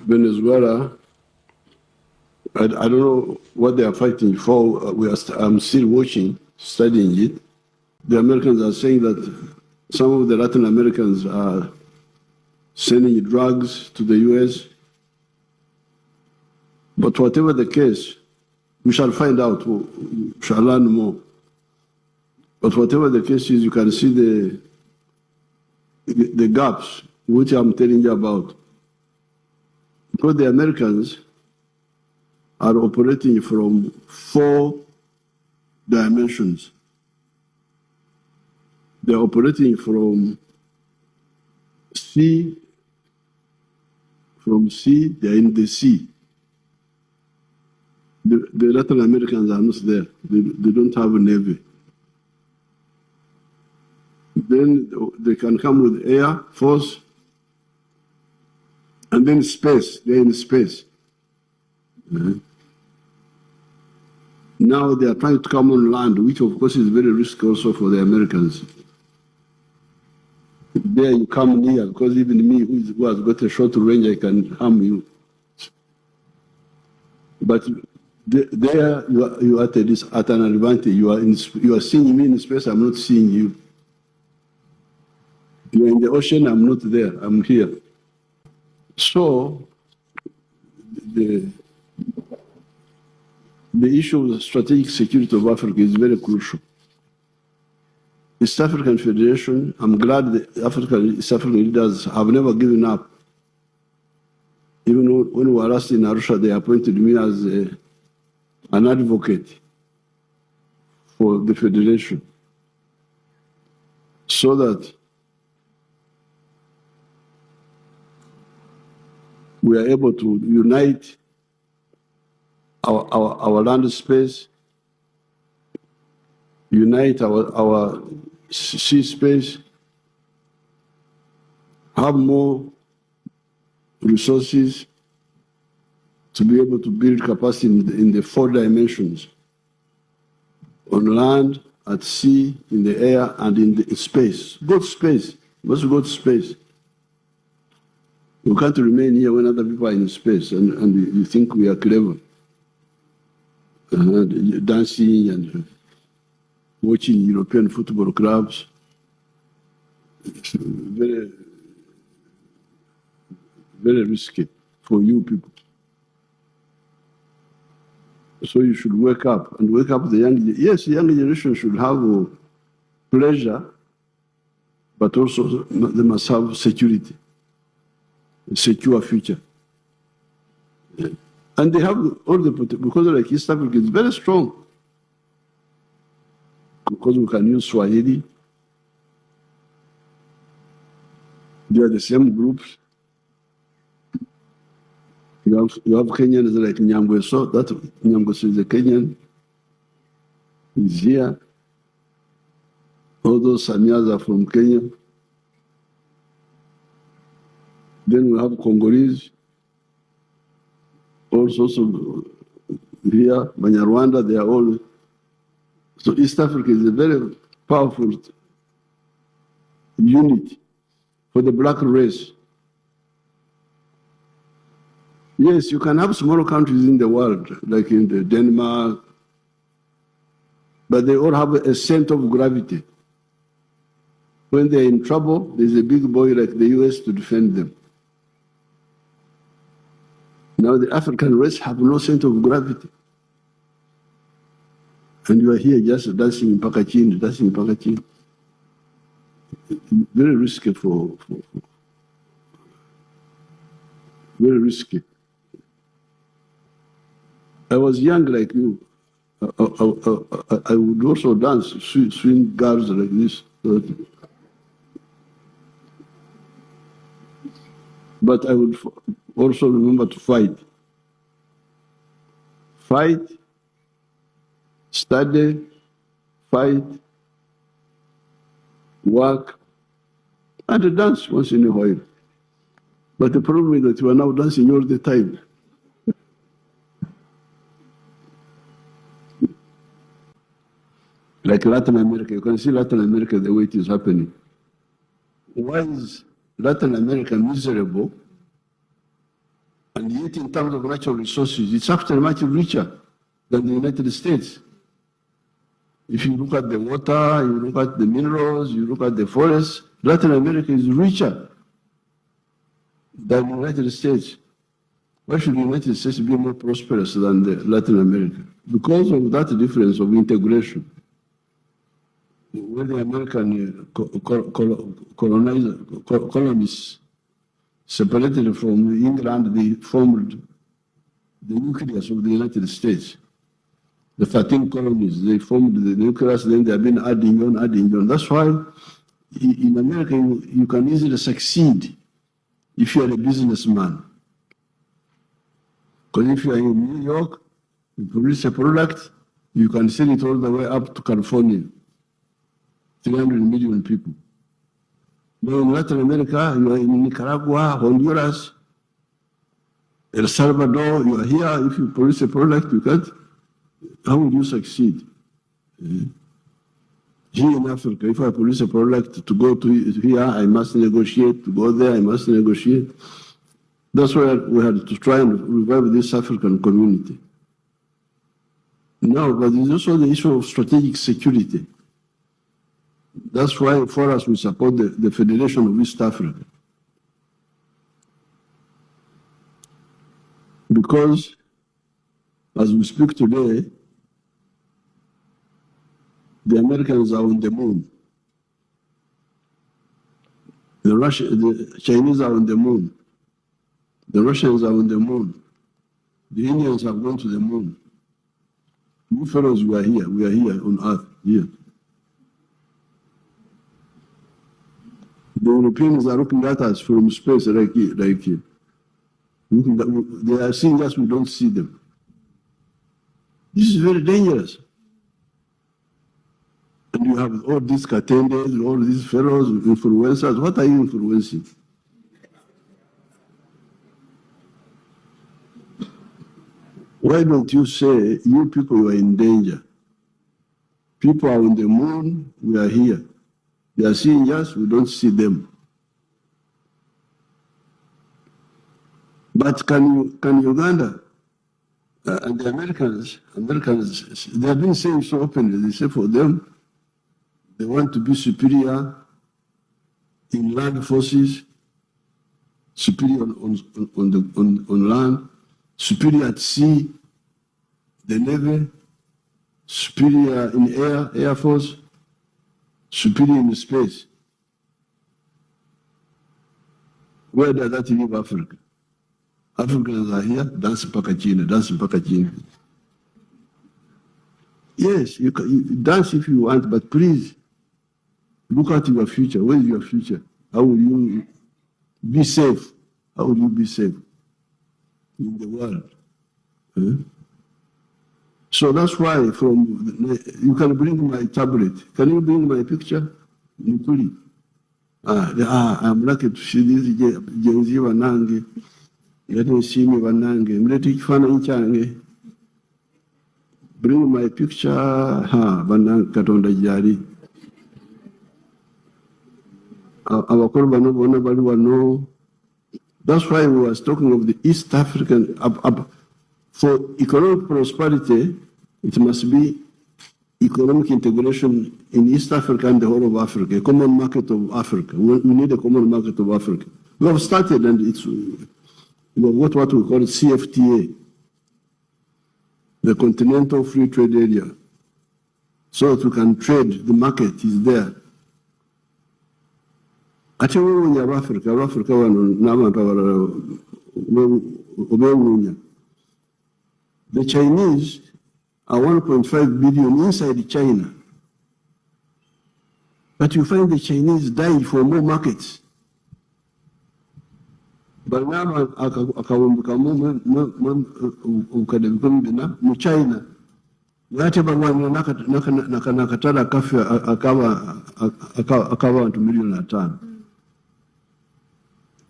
Venezuela, I don't know what they are fighting for. I'm still watching, studying it. The Americans are saying that some of the Latin Americans are sending drugs to the US. But whatever the case, we shall find out, we shall learn more. But whatever the case is, you can see the gaps, which I'm telling you about. Because the Americans are operating from 4 dimensions. They're operating from sea, they're in the sea. The Latin Americans are not there. They don't have a navy. Then they can come with air force, and then space. They're in space. Now they are trying to come on land, which of course is very risky also for the Americans. There you come near, because even me, who has got a short range, I can harm you. But there you are at an advantage. You are seeing me in space. I'm not seeing you. You are in the ocean. I'm not there. I'm here. So the issue of strategic security of Africa is very crucial. East African Federation, I'm glad the East African leaders have never given up. Even when we were last in Arusha, they appointed me as an advocate for the Federation, so that we are able to unite our land space, unite our sea space, have more resources to be able to build capacity in the 4 dimensions: on land, at sea, in the air, and in the space. Go to space. We must go to space. We can't remain here when other people are in space and you think we are clever. Dancing and watching European football clubs. It's very, very risky for you people. So you should wake up and wake up the young. Yes, the young generation should have pleasure, but also they must have security, a secure future. Yeah. And they have all the potential, because like East Africa is very strong. Because we can use Swahili. They are the same groups. You have Kenyans like Nyangweso. That Nyangweso is a Kenyan. He's here. All those Sanyas are from Kenya. Then we have Congolese. Also here, Banyarwanda, they are all. So East Africa is a very powerful unit for the black race. Yes, you can have smaller countries in the world, like in Denmark, but they all have a center of gravity. When they're in trouble, there's a big boy like the US to defend them. Now the African race have no center of gravity. And you are here just dancing in Pakachin. Very risky very risky. I was young like you. I would also dance, swing girls like this. But I would also remember to fight. Fight, study, fight, work, and dance once in a while. But the problem is that you are now dancing all the time. Like Latin America, you can see Latin America the way it is happening. Why is Latin America miserable And yet in terms of natural resources, it's actually much richer than the United States. If you look at the water, you look at the minerals, you look at the forests, Latin America is richer than the United States. Why should the United States be more prosperous than Latin America? Because of that difference of integration. When the American colonists separated from England, they formed the nucleus of the United States. The 13 colonies, they formed the nucleus, then they have been adding on. That's why in America, you can easily succeed if you are a businessman. Because if you are in New York, you produce a product, you can sell it all the way up to California. 300 million people. Now in Latin America, you are in Nicaragua, Honduras, El Salvador, you are here. If you produce a product, you can't. How will you succeed? Here in Africa, if I produce a product to go to here, I must negotiate. To go there, I must negotiate. That's why we had to try and revive this African community. No, but there's also the issue of strategic security. That's why for us we support the Federation of East Africa. Because as we speak today, the Americans are on the moon. The Chinese are on the moon. The Russians are on the moon. The Indians have gone to the moon. You fellows, we are here on Earth, here. The Europeans are looking at us from space like here. They are seeing us, we don't see them. This is very dangerous. And you have all these Katendes, all these fellows, influencers. What are you influencing? Why don't you say, you people, you are in danger? People are on the moon, we are here. They are seeing us, we don't see them. But can Uganda and the Americans, they have been saying so openly, they say for them, they want to be superior in land forces, superior on land, superior at sea, the Navy, superior in Air Force, superior in space. Where does that leave Africa? Africans are here, dance mpaka China. Yes, you dance if you want, but please, look at your future. Where is your future? How will you be safe? How will you be safe in the world? So that's why you can bring my tablet. Can you bring my picture? I'm lucky to see this Genzi Wanange. Let me see me Wanange. Bring my picture. Wanange Katonda Jari. That's why we was talking of the East African. For economic prosperity, it must be economic integration in East Africa and the whole of Africa, a common market of Africa. We need a common market of Africa. We have started, and it's what we call CFTA, the Continental Free Trade Area, so that we can trade. The market is there. Actually, we have Africa the Chinese are 1.5 billion inside China. But you find the Chinese dying for more markets. But now, China,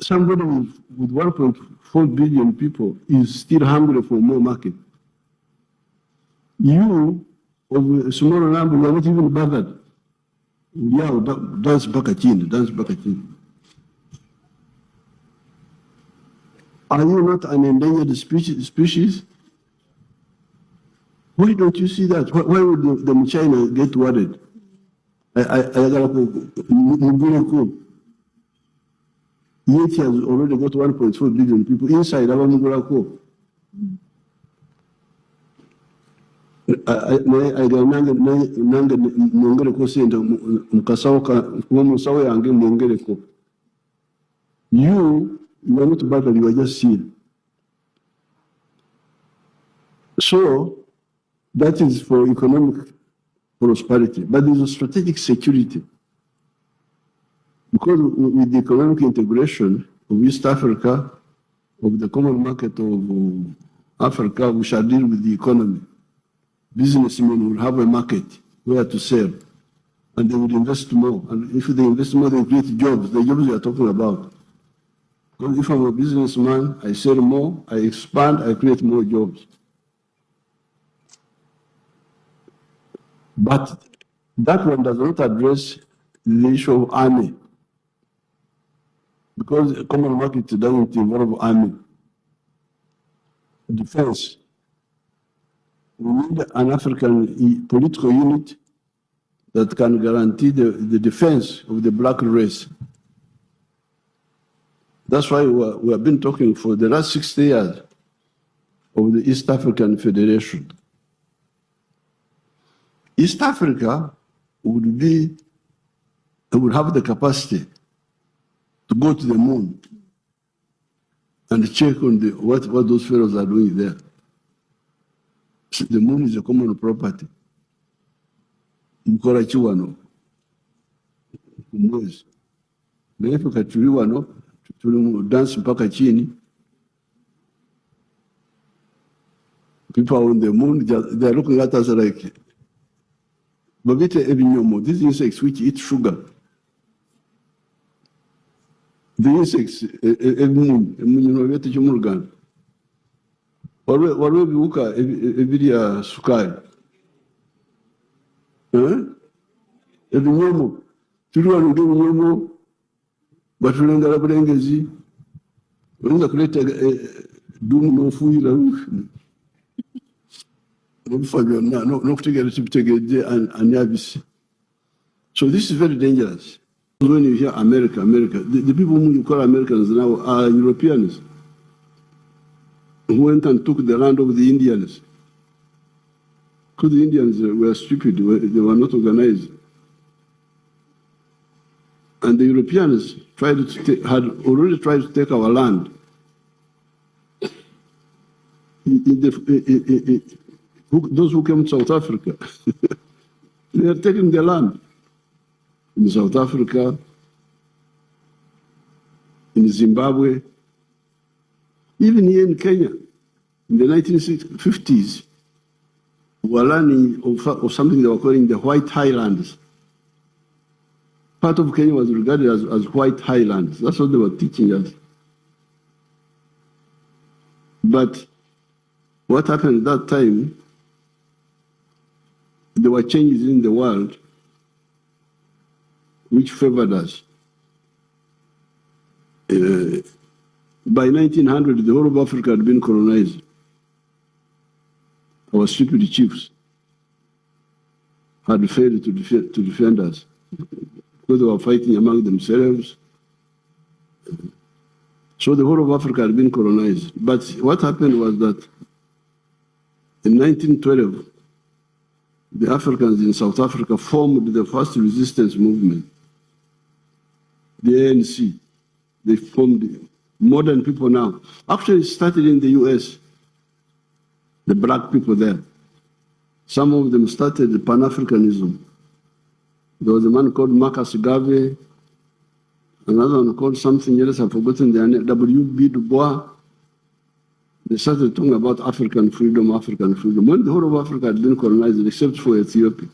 somebody with 1.4 billion people is still hungry for more market. You, of a smaller number, you are not even bothered. Yeah, dance back at chin. Are you not an endangered species? Why don't you see that? Why would the China get worried? Yet he has already got 1.4 billion people inside Abamugurako. You are not battle, you are just seeing. So that is for economic prosperity, but there is a strategic security. Because with the economic integration of East Africa, of the common market of Africa, we shall deal with the economy. Businessmen will have a market where to sell, and they will invest more. And if they invest more, they create jobs, the jobs we are talking about. Because if I'm a businessman, I sell more, I expand, I create more jobs. But that one does not address the issue of army, because the common market doesn't involve army. Defense. We need an African political unit that can guarantee the defense of the black race. That's why we have been talking for the last 60 years of the East African Federation. East Africa would have the capacity to go to the moon and check on what those fellows are doing there. So the moon is a common property. Mkora chiwano, kumwezi. Nefu katuliwano, tulimu dance mpaka chini. People on the moon, they are looking at us like, babite ebinyomo, these insects which eat sugar. The insects, ebinyomo, chumurgan. Warwe biuka ebiria sukari. Ebinyomo, tuliwa nge ebinyomo, batulengala bulengezi, wenza kuleta dumu nofuira. So this is very dangerous. When you hear America, the people who you call Americans now are Europeans who went and took the land of the Indians. Because the Indians were stupid, they were not organized. And the Europeans had already tried to take our land. Those who came to South Africa, they are taking the land. In South Africa, in Zimbabwe, even here in Kenya, in the 1950s, we were learning of something they were calling the White Highlands. Part of Kenya was regarded as White Highlands. That's what they were teaching us. But what happened at that time, there were changes in the world which favored us. By 1900, the whole of Africa had been colonized. Our stupid chiefs had failed to defend us because they were fighting among themselves. So the whole of Africa had been colonized. But what happened was that in 1912, the Africans in South Africa formed the first resistance movement, the ANC. They formed modern people now. Actually, it started in the US, the black people there. Some of them started the Pan-Africanism. There was a man called Marcus Garvey, another one called something else, I've forgotten their name, W.B. Du Bois. They started talking about African freedom. When the whole of Africa had been colonized, except for Ethiopia.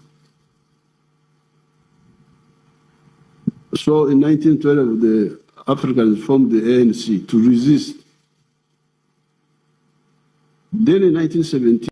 So in 1912, the Africans formed the ANC to resist. Then in 1917,